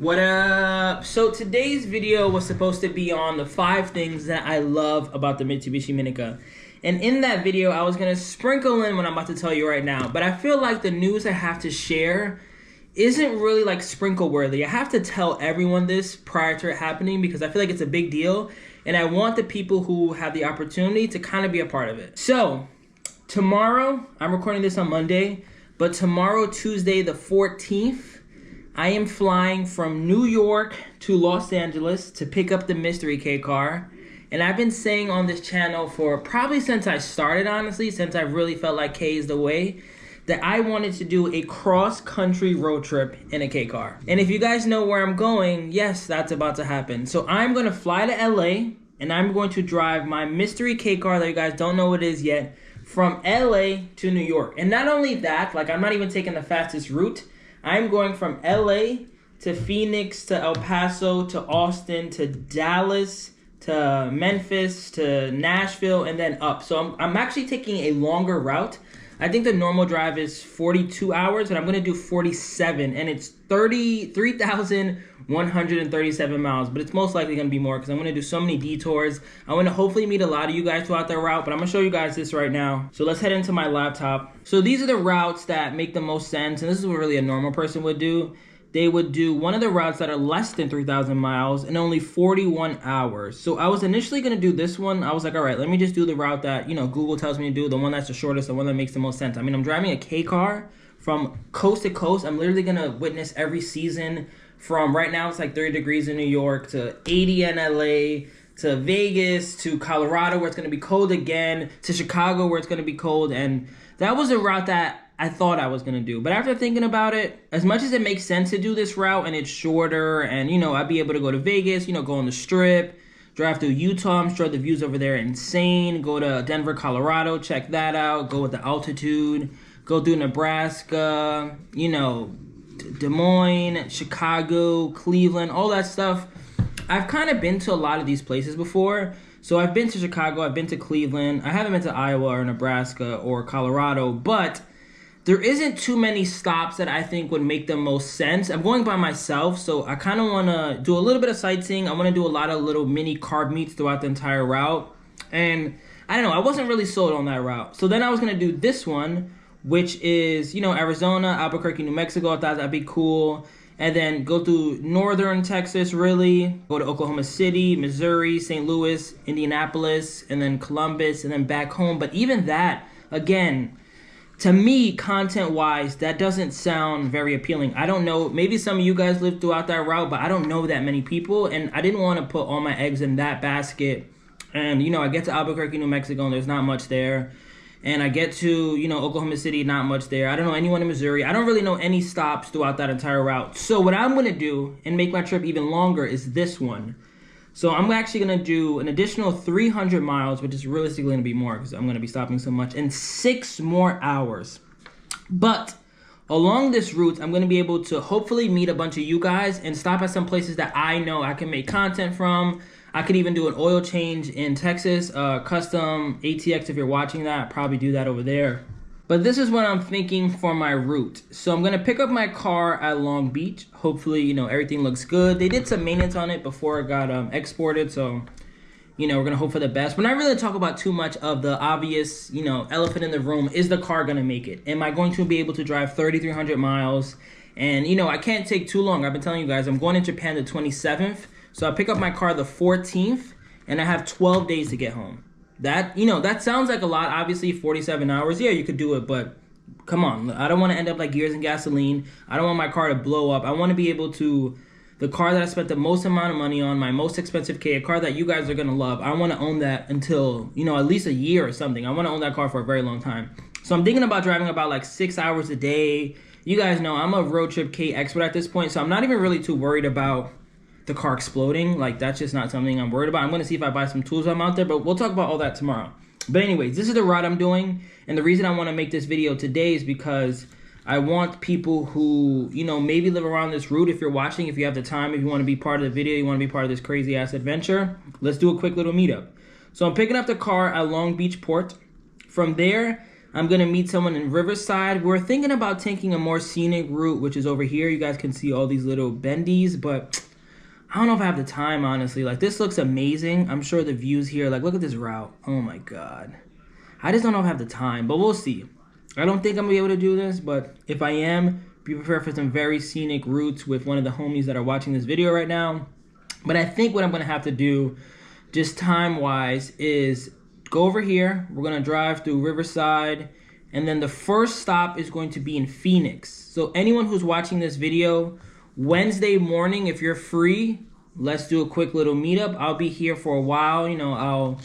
What up? So today's video was supposed to be on the 5 things that I love about the Mitsubishi Minica. And in that video, I was going to sprinkle in what I'm about to tell you right now. But I feel like the news I have to share isn't really like sprinkle worthy. I have to tell everyone this prior to it happening because I feel like it's a big deal. And I want the people who have the opportunity to kind of be a part of it. So tomorrow, I'm recording this on Monday, but tomorrow, Tuesday the 14th, I am flying from New York to Los Angeles to pick up the mystery K car. And I've been saying on this channel for probably since I started, honestly, since I really felt like K is the way, that I wanted to do a cross-country road trip in a K car. And if you guys know where I'm going, yes, that's about to happen. So I'm going to fly to LA, and I'm going to drive my mystery K car that you guys don't know what it is yet from LA to New York. And not only that, like I'm not even taking the fastest route. I'm going from LA to Phoenix to El Paso to Austin to Dallas to Memphis to Nashville and then up. So I'm actually taking a longer route. I think the normal drive is 42 hours, but I'm going to do 47, and it's 33,137 miles, but it's most likely going to be more because I'm going to do so many detours. I want to hopefully meet a lot of you guys throughout that route, but I'm going to show you guys this right now. So let's head into my laptop. So these are the routes that make the most sense, and this is what really a normal person would do. They would do one of the routes that are less than 3,000 miles in only 41 hours. So I was initially going to do this one. I was like, all right, let me just do the route that, Google tells me to do, the one that's the shortest, the one that makes the most sense. I mean, I'm driving a K car from coast to coast. I'm literally going to witness every season from right now, it's like 30 degrees in New York to 80 in LA to Vegas to Colorado where it's going to be cold again to Chicago where it's going to be cold. And that was a route that I thought I was going to do. But after thinking about it, as much as it makes sense to do this route and it's shorter and, I'd be able to go to Vegas, go on the Strip, drive through Utah. I'm sure the views over there are insane. Go to Denver, Colorado, check that out. Go with the altitude. Go through Nebraska, Des Moines, Chicago, Cleveland, all that stuff. I've kind of been to a lot of these places before. So I've been to Chicago, I've been to Cleveland. I haven't been to Iowa or Nebraska or Colorado, but there isn't too many stops that I think would make the most sense. I'm going by myself, so I kind of want to do a little bit of sightseeing. I want to do a lot of little mini carb meets throughout the entire route. And I don't know, I wasn't really sold on that route. So then I was going to do this one, which is, Arizona, Albuquerque, New Mexico. I thought that'd be cool. And then go through northern Texas, really. Go to Oklahoma City, Missouri, St. Louis, Indianapolis, and then Columbus, and then back home. But even that, again, to me, content-wise, that doesn't sound very appealing. I don't know. Maybe some of you guys live throughout that route, but I don't know that many people. And I didn't want to put all my eggs in that basket. And, I get to Albuquerque, New Mexico, and there's not much there. And I get to, Oklahoma City, not much there. I don't know anyone in Missouri. I don't really know any stops throughout that entire route. So what I'm going to do and make my trip even longer is this one. So I'm actually going to do an additional 300 miles, which is realistically going to be more because I'm going to be stopping so much, in 6 more hours. But along this route, I'm going to be able to hopefully meet a bunch of you guys and stop at some places that I know I can make content from. I could even do an oil change in Texas, custom ATX if you're watching that. Probably do that over there. But this is what I'm thinking for my route. So I'm going to pick up my car at Long Beach. Hopefully, everything looks good. They did some maintenance on it before it got exported. So, we're going to hope for the best. We're not really talk about too much of the obvious, elephant in the room. Is the car going to make it? Am I going to be able to drive 3,300 miles? And, I can't take too long. I've been telling you guys, I'm going to Japan the 27th. So I pick up my car the 14th, and I have 12 days to get home. That, that sounds like a lot. Obviously, 47 hours. Yeah, you could do it, but come on. I don't want to end up like Gears and Gasoline. I don't want my car to blow up. I want to be able to, the car that I spent the most amount of money on, my most expensive K, a car that you guys are going to love. I want to own that until, at least a year or something. I want to own that car for a very long time. So I'm thinking about driving about like 6 hours a day. You guys know I'm a road trip K expert at this point, so I'm not even really too worried about the car exploding. Like, that's just not something I'm worried about. I'm going to see if I buy some tools while I'm out there, but we'll talk about all that tomorrow. But anyways, this is the route I'm doing, and the reason I want to make this video today is because I want people who, maybe live around this route. If you're watching, if you have the time, if you want to be part of the video, you want to be part of this crazy-ass adventure, let's do a quick little meetup. So I'm picking up the car at Long Beach Port. From there, I'm gonna meet someone in Riverside. We're thinking about taking a more scenic route, which is over here. You guys can see all these little bendies, but I don't know if I have the time, honestly. Like, this looks amazing. I'm sure the views here, like, look at this route. Oh my God. I just don't know if I have the time, but we'll see. I don't think I'm gonna be able to do this, but if I am, be prepared for some very scenic routes with one of the homies that are watching this video right now. But I think what I'm gonna have to do, just time-wise, is go over here. We're gonna drive through Riverside, and then the first stop is going to be in Phoenix. So anyone who's watching this video, Wednesday morning, if you're free, let's do a quick little meetup. I'll be here for a while. You know, I'll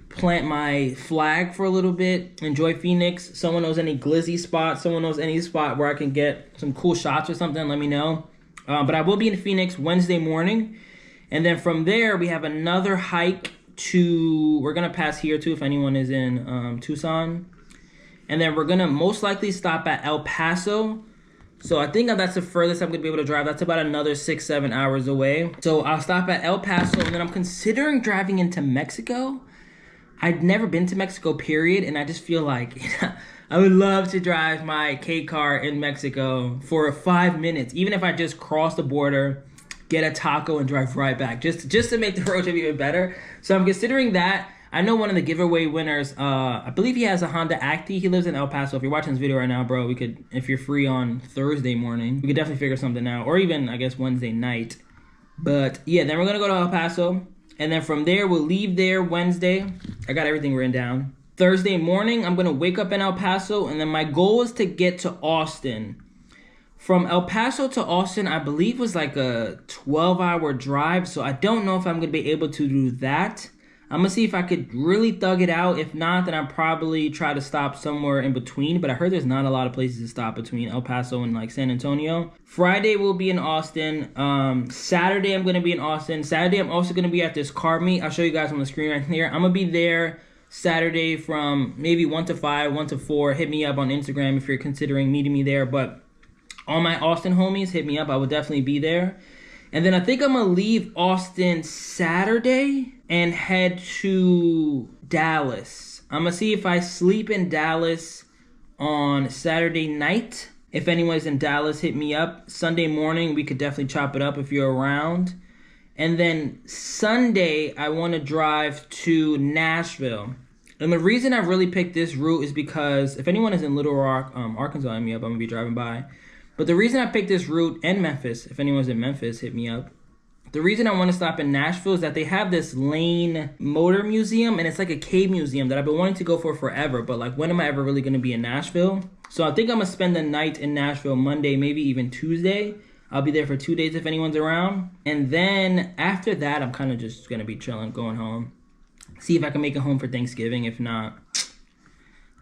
plant my flag for a little bit, enjoy Phoenix. Someone knows any glizzy spots, someone knows any spot where I can get some cool shots or something, let me know. But I will be in Phoenix Wednesday morning. And then from there, we have another hike to, we're gonna pass here too if anyone is in Tucson. And then we're gonna most likely stop at El Paso. So I think that's the furthest I'm gonna be able to drive. That's about another 6-7 hours away. So I'll stop at El Paso, and then I'm considering driving into Mexico. I'd never been to Mexico, period, and I just feel like I would love to drive my K car in Mexico for 5 minutes, even if I just cross the border, get a taco, and drive right back, just to make the road trip even better. So I'm considering that. I know one of the giveaway winners, I believe he has a Honda Acti. He lives in El Paso. If you're watching this video right now, bro, we could, if you're free on Thursday morning, we could definitely figure something out, or even, I guess, Wednesday night. But yeah, then we're gonna go to El Paso. And then from there, we'll leave there Wednesday. I got everything written down. Thursday morning, I'm gonna wake up in El Paso, and then my goal is to get to Austin. From El Paso to Austin, I believe was like a 12-hour drive, so I don't know if I'm gonna be able to do that. I'm gonna see if I could really thug it out. If not, then I'll probably try to stop somewhere in between. But I heard there's not a lot of places to stop between El Paso and like San Antonio. Friday we'll be in Austin. Saturday I'm gonna be in Austin. Saturday I'm also gonna be at this car meet. I'll show you guys on the screen right here. I'm gonna be there Saturday from maybe 1 to 5, 1 to 4. Hit me up on Instagram if you're considering meeting me there. But all my Austin homies, hit me up. I will definitely be there. And then I think I'm gonna leave Austin Saturday and head to Dallas. I'm gonna see if I sleep in Dallas on Saturday night. If anyone's in Dallas, hit me up. Sunday morning, we could definitely chop it up if you're around. And then Sunday, I want to drive to Nashville. And the reason I really picked this route is because if anyone is in Little Rock, Arkansas, hit me up. I'm gonna be driving by. But the reason I picked this route, and Memphis, if anyone's in Memphis, hit me up. The reason I want to stop in Nashville is that they have this Lane Motor Museum, and it's like a cave museum that I've been wanting to go for forever, but like, when am I ever really going to be in Nashville? So I think I'm going to spend the night in Nashville Monday, maybe even Tuesday. I'll be there for 2 days if anyone's around. And then after that, I'm kind of just going to be chilling, going home. See if I can make it home for Thanksgiving. If not,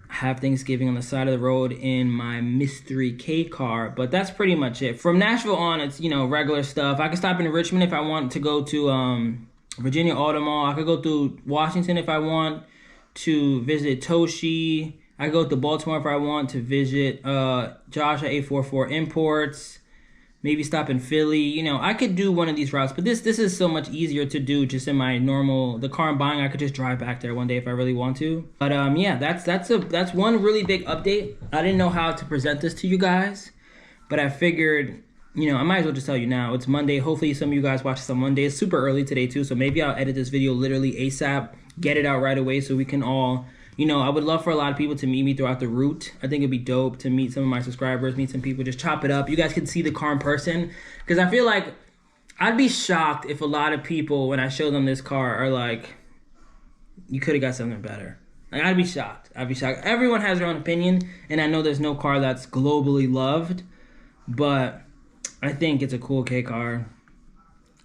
have Thanksgiving on the side of the road in my mystery K car. But that's pretty much it. From Nashville on, it's, you know, regular stuff. I can stop in Richmond if I want to go to Virginia Auto Mall. I could go through Washington if I want to visit Toshi. I go to Baltimore if I want to visit Josh at 844 Imports. Maybe stop in Philly. You know, I could do one of these routes, but this is so much easier to do just in my normal, the car I'm buying. I could just drive back there one day if I really want to. But yeah, that's one really big update. I didn't know how to present this to you guys, but I figured, you know, I might as well just tell you now. It's Monday. Hopefully some of you guys watch this on Monday. It's super early today too, so maybe I'll edit this video literally ASAP, get it out right away so we can all, you know, I would love for a lot of people to meet me throughout the route. I think it'd be dope to meet some of my subscribers, meet some people, just chop it up. You guys can see the car in person. Because I feel like I'd be shocked if a lot of people, when I show them this car, are like, you could have got something better. Like, I'd be shocked. I'd be shocked. Everyone has their own opinion, and I know there's no car that's globally loved, but I think it's a cool K car.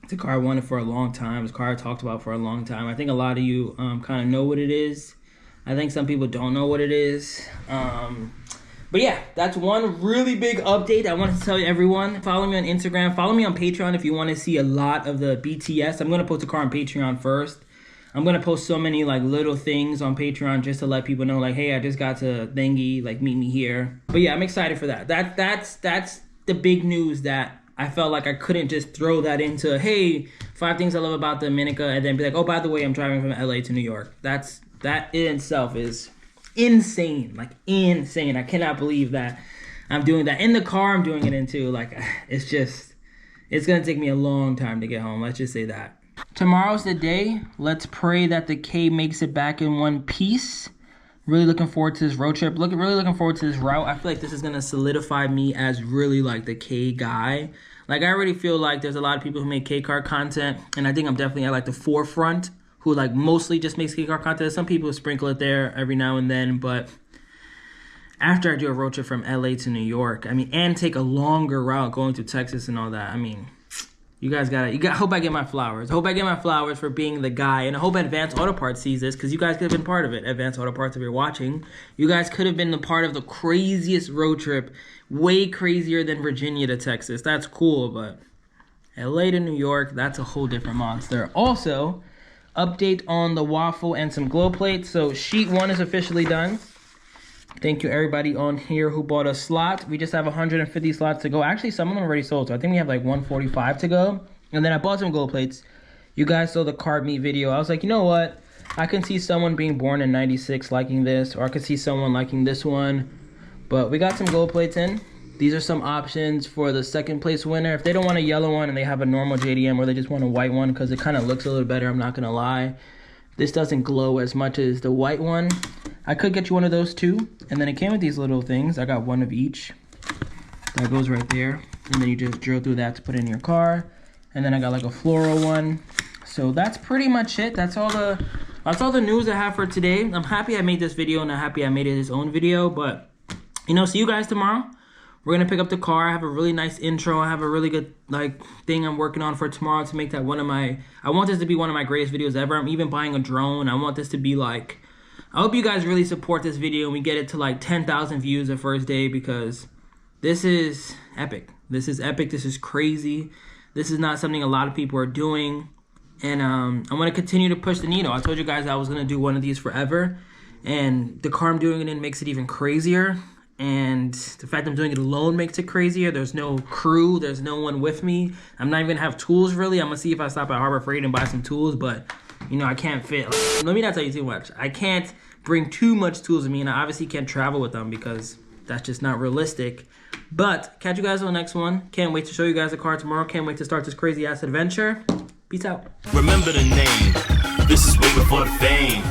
It's a car I wanted for a long time. It's a car I talked about for a long time. I think a lot of you kind of know what it is. I think some people don't know what it is. But yeah, that's one really big update I wanted to tell you, everyone. Follow me on Instagram. Follow me on Patreon if you want to see a lot of the BTS. I'm going to post a car on Patreon first. I'm going to post so many like little things on Patreon just to let people know, like, hey, I just got to Thingy, like, meet me here. But yeah, I'm excited for that. That's the big news that I felt like I couldn't just throw that into, hey, 5 things I love about Dominica, and then be like, oh, by the way, I'm driving from LA to New York. That in itself is insane, like insane. I cannot believe that I'm doing that. In the car I'm doing it in too. Like, it's gonna take me a long time to get home. Let's just say that. Tomorrow's the day. Let's pray that the K makes it back in one piece. Really looking forward to this road trip. Really looking forward to this route. I feel like this is gonna solidify me as really like the K guy. Like, I already feel like there's a lot of people who make K car content, and I think I'm definitely at like the forefront who like mostly just makes K car content. Some people sprinkle it there every now and then, but after I do a road trip from LA to New York, I mean, and take a longer route going through Texas and all that, I mean, I hope I get my flowers. I hope I get my flowers for being the guy. And I hope Advanced Auto Parts sees this, because you guys could have been part of it. Advanced Auto Parts, if you're watching, you guys could have been the part of the craziest road trip. Way crazier than Virginia to Texas. That's cool, but LA to New York, that's a whole different monster. Also, update on the waffle and some glow plates. So sheet 1 is officially done. Thank you everybody on here who bought a slot. We just have 150 slots to go. Actually, some of them already sold, so I think we have like 145 to go. And then I bought some gold plates. You guys saw the carb meat video. I was like, you know what? I can see someone being born in 96 liking this, or I could see someone liking this one. But we got some gold plates in. These are some options for the second place winner. If they don't want a yellow one and they have a normal JDM, or they just want a white one because it kind of looks a little better, I'm not gonna lie. This doesn't glow as much as the white one. I could get you one of those too. And then it came with these little things. I got one of each. That goes right there. And then you just drill through that to put in your car. And then I got like a floral one. So that's pretty much it. That's all the news I have for today. I'm happy I made this video, and I'm happy I made it his own video. But, you know, see you guys tomorrow. We're going to pick up the car. I have a really nice intro. I have a really good, like, thing I'm working on for tomorrow to make that I want this to be one of my greatest videos ever. I'm even buying a drone. I want this to be, like, I hope you guys really support this video and we get it to, like, 10,000 views the first day, because this is epic. This is epic. This is crazy. This is not something a lot of people are doing. And I want to continue to push the needle. I told you guys I was going to do one of these forever. And the car I'm doing it in makes it even crazier. And the fact I'm doing it alone makes it crazier. There's no crew. There's no one with me. I'm not even going to have tools, really. I'm going to see if I stop at Harbor Freight and buy some tools. But, you know, I can't fit. Let me not tell you too much. I can't bring too much tools with me. And I obviously can't travel with them because that's just not realistic. But catch you guys on the next one. Can't wait to show you guys the car tomorrow. Can't wait to start this crazy-ass adventure. Peace out. Remember the name. This is way before the fame.